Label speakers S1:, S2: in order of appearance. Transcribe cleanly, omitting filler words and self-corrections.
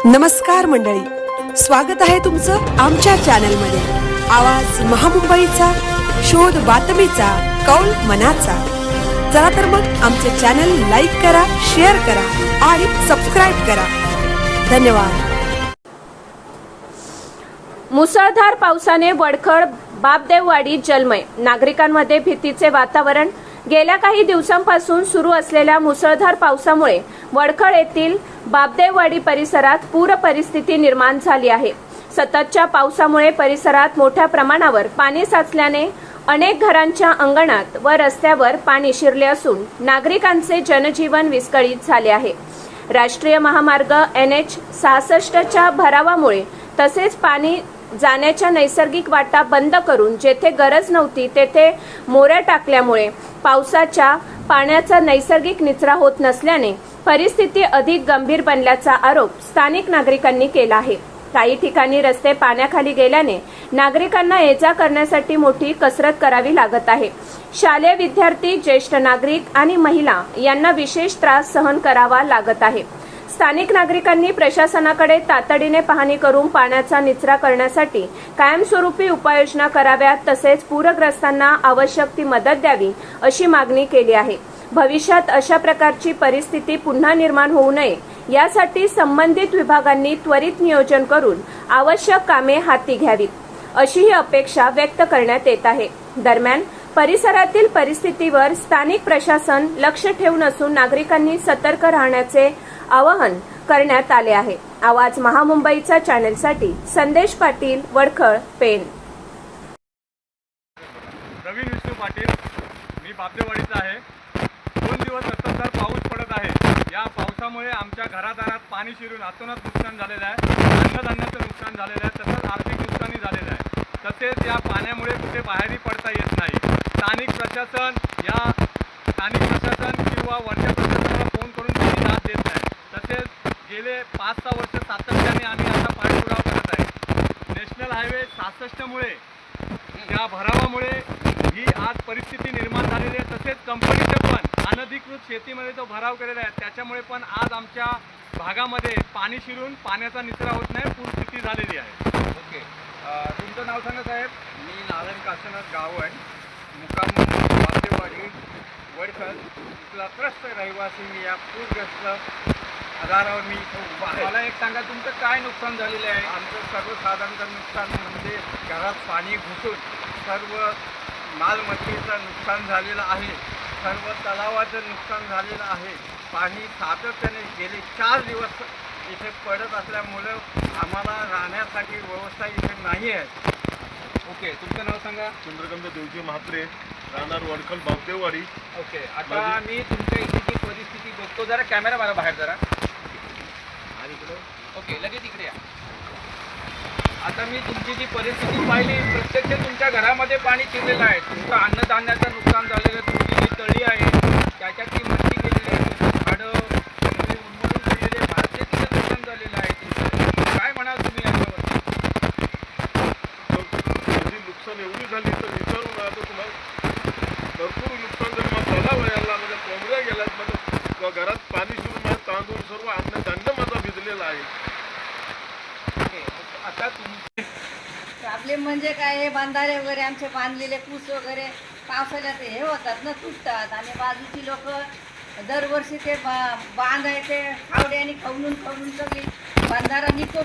S1: नमस्कार मंडळी, स्वागत आहे तुमचं आमच्या चॅनलमध्ये। आवाज महामुंबईचा, शोध बातमीचा, कौल मनाचा। चला तर मग आमचे चॅनल लाईक करा, शेअर करा आणि सबस्क्राइब करा। धन्यवाद।
S2: मुसळधार पावसाने वडखळ बापदेववाडी जलमय, नागरिकांमध्ये भीतीचे वातावरण। गेल्या काही दिवसांपासून सुरू असलेल्या मुसळधार पावसामुळे वडखळ येथील बापदेववाडी परिसरात पूर परिस्थिती निर्माण झाली आहे। सततच्या पावसामुळे परिसरात मोठ्या प्रमाणावर पाणी साचल्याने अनेक घरांच्या अंगणात व रस्त्यावर पाणी शिरले असून नागरिकांचे जनजीवन विस्कळीत झाले आहे। राष्ट्रीय महामार्ग NH 66च्या भरावामुळे तसेच पाणी जाण्याच्या नैसर्गिक वाटा बंद करून जेथे गरज नव्हती तेथे मोऱ्या टाकल्यामुळे पावसाच्या पाण्याचा नैसर्गिक निचरा होत नसल्याने परिस्थिती अधिक गंभीर बनल्याचा आरोप स्थानिक नागरिकांनी केला आहे। काही ठिकाणी रस्ते पाण्याखाली गेल्याने नागरिकांना ये-जा करण्यासाठी मोठी कसरत करावी लागत आहे। शालेय विद्यार्थी, ज्येष्ठ नागरिक आणि महिला यांना विशेष त्रास सहन करावा लागत आहे। स्थानिक नागरिकांनी प्रशासनाकडे तातडीने पाहणी करून पाण्याचा निचरा करण्यासाठी कायमस्वरूपी उपाययोजना कराव्यात, तसेच पूरग्रस्तांना आवश्यक ती मदत द्यावी अशी मागणी केली आहे। भविष्यात अशा प्रकारची परिस्थिती पुन्हा निर्माण होऊ नये यासाठी संबंधित विभागांनी त्वरित नियोजन करून आवश्यक कामे हाती घ्यावीत अशीही अपेक्षा व्यक्त करण्यात येत आहे। दरम्यान परिसरातील परिस्थितीवर स्थानिक प्रशासन लक्ष ठेवून असून नागरिकांनी सतर्क राहण्याचे आवाहन करण्यात आले आहे। आवाज महामुंबईचा चॅनलसाठी संदेश पाटील, वडखळ, पेन।
S3: प्रवीण विष्णू पाटील, मी बापदेववाडीचा आहे। 2 दिवस सततधार पाऊस पडत आहे। या पावसामुळे आमच्या घरादारात पाणी शिरून अतोनात नुकसान झालेलं आहे। अन्नधान्याचं नुकसान झालेलं आहे, तसंच आर्थिक नुकसानही झालेलं आहे। तसेच या पाण्यामुळे कुठे बाहेरही पडता येत नाही। स्थानिक प्रशासन किंवा वरच्या प्रशासनाला फोन करून त्यांनी दाद देत नाही। तसेच गेले 5-6 वर्ष सातत्याने आम्ही आता पाणीपुरवठा करत आहे। नॅशनल हायवे 66 मुळे त्या भरावामुळे ही आज परिस्थिती निर्माण झालेली आहे। तसेच कंपनीचे पण अनधिकृत शेतीमध्ये जो भराव केलेला आहे त्याच्यामुळे पण आज आमच्या भागामध्ये पाणी शिरून पाण्याचा निचरा होत नाही, पूरस्थिती झालेली आहे।
S4: ओके, तुमचं नाव सांगा साहेब?
S3: मी नारायण काशीनाथ गावण, मुक्काम बापदेववाडी, वडखळ, इथला त्रस्त रहिवासी। मी या पूरग्रस्त आधारावर मी इथं उभा आहे।
S4: मला एक सांगा, तुमचं काय नुकसान झालेलं आहे?
S3: आमचं सर्वसाधारण नुकसान म्हणजे घरात पाणी घुसून सर्व मालमत्तेचं नुकसान झालेलं आहे। सर्व तलावाचं नुकसान झालेलं आहे। पाणी सातत्याने गेले 4 दिवस इथे पडत असल्यामुळं आम्हाला राहण्यासाठी व्यवस्था इथे नाही आहे।
S4: ओके, तुमचं नाव सांगा?
S5: चंद्रकांत देवजी महात्रे, राहणार वडखळ, बापदेववाडी।
S4: ओके, आता मी तुमच्या इथे जी परिस्थिती बघतो, जरा कॅमेरा मारा बाहेर जरा। ओके, लगेच इकडे या। आता मी तुमची जी परिस्थिती पाहिली, प्रत्यक्ष तुमच्या घरामध्ये पाणी शिरलेलं आहे। तुमचं अन्नधान्याचं नुकसान झालेलं आहे। तुमची जी तळी आहे त्याच्यातली मट्टी गेलेली आहे, झाडं उन्मळून गेलेले, भातशेतीचं नुकसान झालेलं आहे तुमचं। काय म्हणाल तुम्ही याच्यावर?
S5: माझी नुकसान एवढी झाली तर विचारू नका। आता तुम्हाला भरपूर नुकसान झालं। माझा तलाव यायला, माझ्या कोंबड्या गेल्यात, माझ्या घरात पाणी शिरून माझं तांदूळ सर्व अन्नधान्य माझा भिजलेलं आहे।
S4: आता तुम्ही
S6: प्रॉब्लेम म्हणजे काय, हे बांधारे वगैरे आमचे बांधलेले पूस वगैरे पावसाळ्यात हे होतात ना, तुटतात। आणि बाजूची लोक दरवर्षी ते बांधायचे फावड्याने खवलून सगळी बांधारा निघतो।